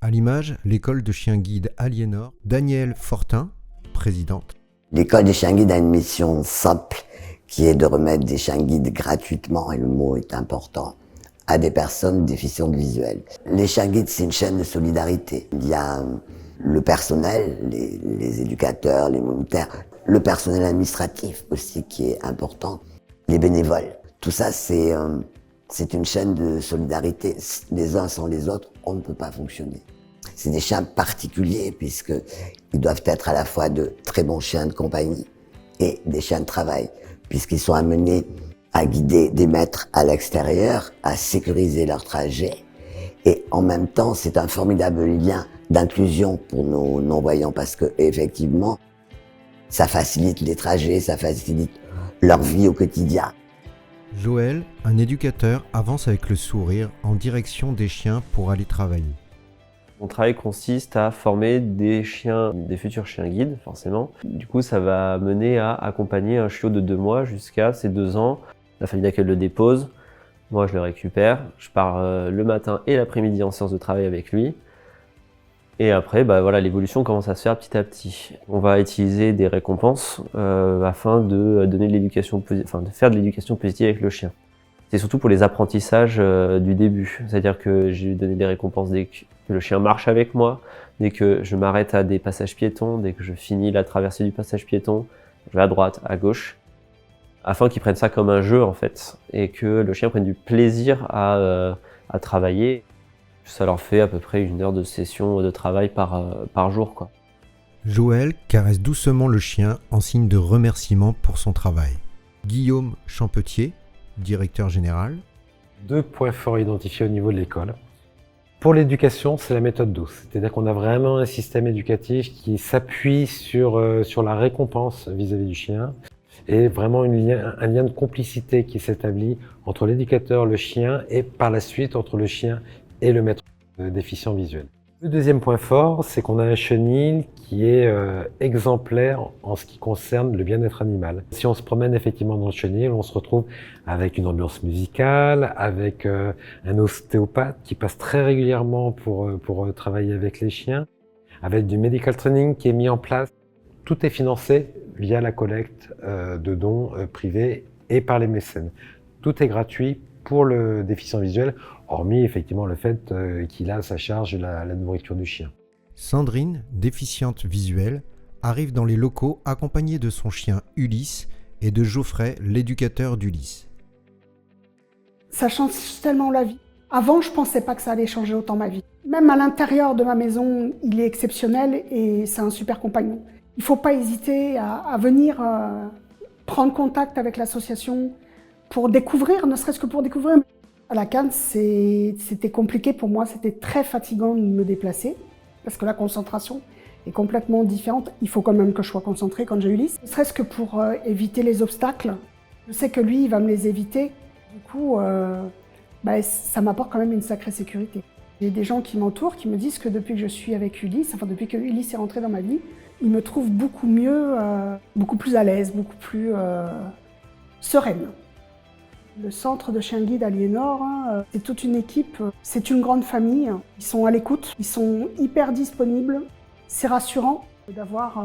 À l'image, l'école de chiens guides Aliénor, Danielle Fortin, présidente. L'école des chiens guides a une mission simple qui est de remettre des chiens guides gratuitement, et le mot est important, à des personnes déficientes visuelles. Les chiens guides, c'est une chaîne de solidarité. Il y a le personnel, les éducateurs, les moniteurs, le personnel administratif aussi qui est important, les bénévoles. Tout ça, c'est une chaîne de solidarité. Les uns sans les autres, on ne peut pas fonctionner. C'est des chiens particuliers puisqu'ils doivent être à la fois de très bons chiens de compagnie et des chiens de travail, puisqu'ils sont amenés à guider des maîtres à l'extérieur, à sécuriser leur trajet. Et en même temps, c'est un formidable lien d'inclusion pour nos non-voyants parce que, effectivement, ça facilite les trajets, ça facilite leur vie au quotidien. Joël, un éducateur, avance avec le sourire en direction des chiens pour aller travailler. Mon travail consiste à former des chiens, des futurs chiens guides, forcément. Du coup, ça va mener à accompagner un chiot de 2 mois jusqu'à ses 2 ans. La famille d'accueil le dépose, moi je le récupère, je pars le matin et l'après-midi en séance de travail avec lui. Et après, voilà, l'évolution commence à se faire petit à petit. On va utiliser des récompenses afin de donner de l'éducation, de faire de l'éducation positive avec le chien. C'est surtout pour les apprentissages du début. C'est-à-dire que j'ai donné des récompenses dès que le chien marche avec moi, dès que je m'arrête à des passages piétons, dès que je finis la traversée du passage piéton, je vais à droite, à gauche, afin qu'ils prennent ça comme un jeu en fait, et que le chien prenne du plaisir à travailler. Ça leur fait à peu près 1 heure de session de travail par jour, quoi. Joël caresse doucement le chien en signe de remerciement pour son travail. Guillaume Champetier, directeur général. 2 points forts identifiés au niveau de l'école. Pour l'éducation, c'est la méthode douce. C'est-à-dire qu'on a vraiment un système éducatif qui s'appuie sur la récompense vis-à-vis du chien et vraiment un lien de complicité qui s'établit entre l'éducateur, le chien et par la suite entre le chien et le maître déficient visuel. Le deuxième point fort, c'est qu'on a un chenil qui est exemplaire en ce qui concerne le bien-être animal. Si on se promène effectivement dans le chenil, on se retrouve avec une ambiance musicale, avec un ostéopathe qui passe très régulièrement pour travailler avec les chiens, avec du medical training qui est mis en place. Tout est financé via la collecte de dons privés et par les mécènes. Tout est gratuit pour le déficient visuel, hormis effectivement le fait qu'il a à sa charge la nourriture du chien. Sandrine, déficiente visuelle, arrive dans les locaux accompagnée de son chien Ulysse et de Geoffrey, l'éducateur d'Ulysse. Ça change tellement la vie. Avant, je pensais pas que ça allait changer autant ma vie. Même à l'intérieur de ma maison, il est exceptionnel et c'est un super compagnon. Il ne faut pas hésiter à venir prendre contact avec l'association pour découvrir, ne serait-ce que pour découvrir. À la Cannes, c'était compliqué pour moi, c'était très fatigant de me déplacer, parce que la concentration est complètement différente. Il faut quand même que je sois concentrée quand j'ai Ulysse, ne serait-ce que pour éviter les obstacles. Je sais que lui, il va me les éviter. Du coup, ça m'apporte quand même une sacrée sécurité. J'ai des gens qui m'entourent, qui me disent que depuis que je suis avec Ulysse, enfin depuis que Ulysse est rentré dans ma vie, ils me trouvent beaucoup mieux, beaucoup plus à l'aise, beaucoup plus sereine. Le centre de chiens guides Aliénor, c'est toute une équipe, c'est une grande famille. Ils sont à l'écoute, ils sont hyper disponibles. C'est rassurant d'avoir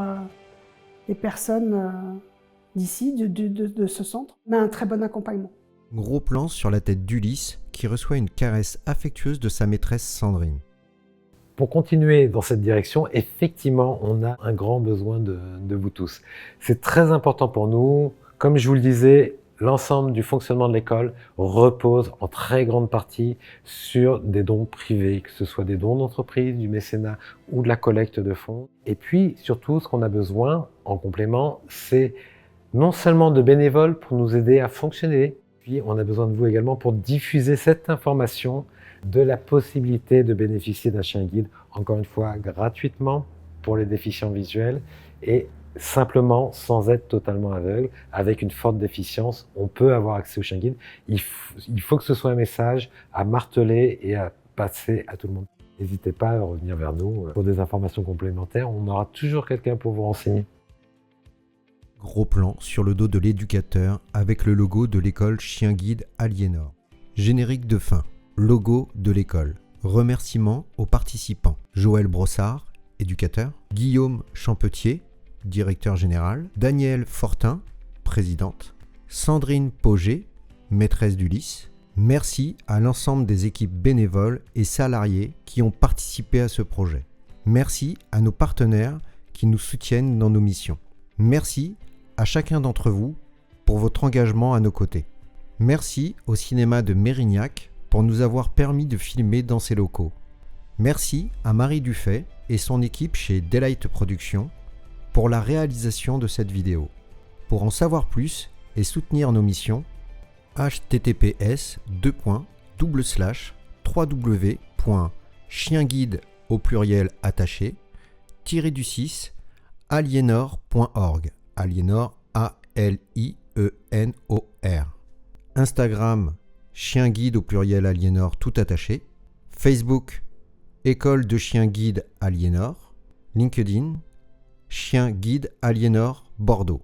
des personnes d'ici, de ce centre. On a un très bon accompagnement. Gros plan sur la tête d'Ulysse qui reçoit une caresse affectueuse de sa maîtresse Sandrine. Pour continuer dans cette direction, effectivement, on a un grand besoin de vous tous. C'est très important pour nous. Comme je vous le disais, l'ensemble du fonctionnement de l'école repose en très grande partie sur des dons privés, que ce soit des dons d'entreprise, du mécénat ou de la collecte de fonds. Et puis, surtout, ce qu'on a besoin, en complément, c'est non seulement de bénévoles pour nous aider à fonctionner, puis on a besoin de vous également pour diffuser cette information de la possibilité de bénéficier d'un chien guide, encore une fois, gratuitement pour les déficients visuels et simplement sans être totalement aveugle, avec une forte déficience, on peut avoir accès au chien guide. Il faut que ce soit un message à marteler et à passer à tout le monde. N'hésitez pas à revenir vers nous pour des informations complémentaires. On aura toujours quelqu'un pour vous renseigner. Gros plan sur le dos de l'éducateur avec le logo de l'école Chien Guide Aliénor. Générique de fin. Logo de l'école. Remerciements aux participants. Joël Brossard, éducateur. Guillaume Champetier, directeur général. Danielle Fortin, présidente. Sandrine Pauget, maîtresse d'Ulysse. Merci à l'ensemble des équipes bénévoles et salariés qui ont participé à ce projet. Merci à nos partenaires qui nous soutiennent dans nos missions. Merci à chacun d'entre vous pour votre engagement à nos côtés. Merci au cinéma de Mérignac pour nous avoir permis de filmer dans ses locaux. Merci à Marie Dufay et son équipe chez Delight Productions pour la réalisation de cette vidéo. Pour en savoir plus et soutenir nos missions, https://www.chienguide au pluriel attaché -du6 alienor.org. Alienor A-L-I-E-N-O-R. Instagram Chien Guide au pluriel Aliénor tout attaché. Facebook École de Chien Guide Aliénor. LinkedIn Chien Guide Aliénor Bordeaux.